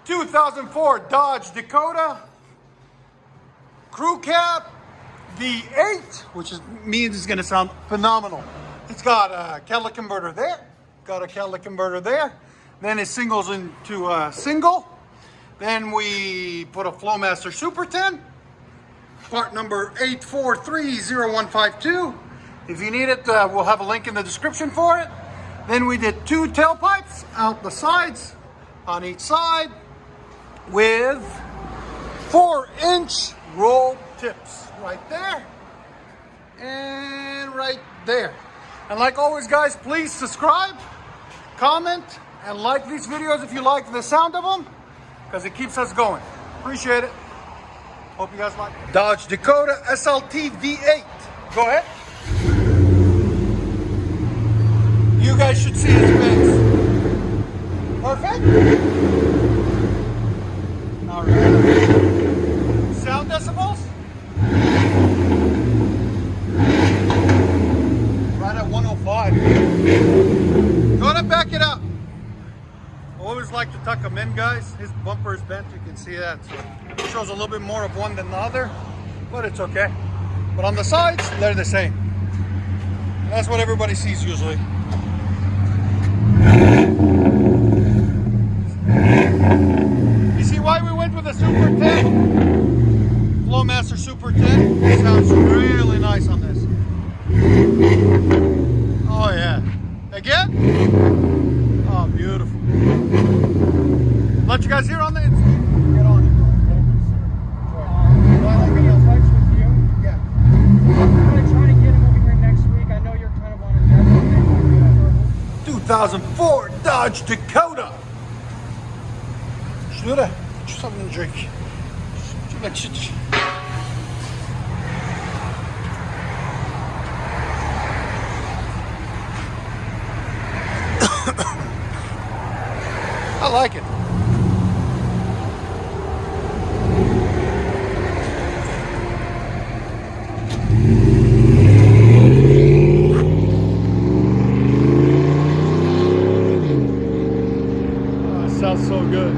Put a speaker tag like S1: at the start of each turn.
S1: 2004 Dodge Dakota Crew Cab V8, which means it's going to sound phenomenal. It's got a catalytic converter there, got a catalytic converter there. Then it singles into a single. Then we put a FLOWMASTER Super 10, part number 8430152. If you need it, we'll have a link in the description for it. Then we did 2 tailpipes out the sides on each side with 4-inch roll tips right there and right there. And like always, guys, please subscribe, comment, and like these videos if you like the sound of them, because it keeps us going. Appreciate it. Hope you guys like it. Dodge Dakota SLT V8. Go ahead. You guys should see his face. Perfect. All right. Sound decibels? Right at 105. Go ahead and back it up. I always like to tuck him in, guys. His bumper is bent, you can see that. So it shows a little bit more of one than the other, but it's okay. But on the sides, they're the same. And that's what everybody sees usually. You see why we went with a Super 10? FLOWMASTER Super 10. It sounds really nice on this. Oh yeah. Again? Oh, beautiful. Let you guys hear on the inside. Get on it. Do I like any touch with you? Yeah.
S2: I'm going to try to get him over here next week. I know you're kind of on a deadline.
S1: 2004 Dodge Dakota. Şurada. Get something to drink. I like it. Oh, it sounds so good.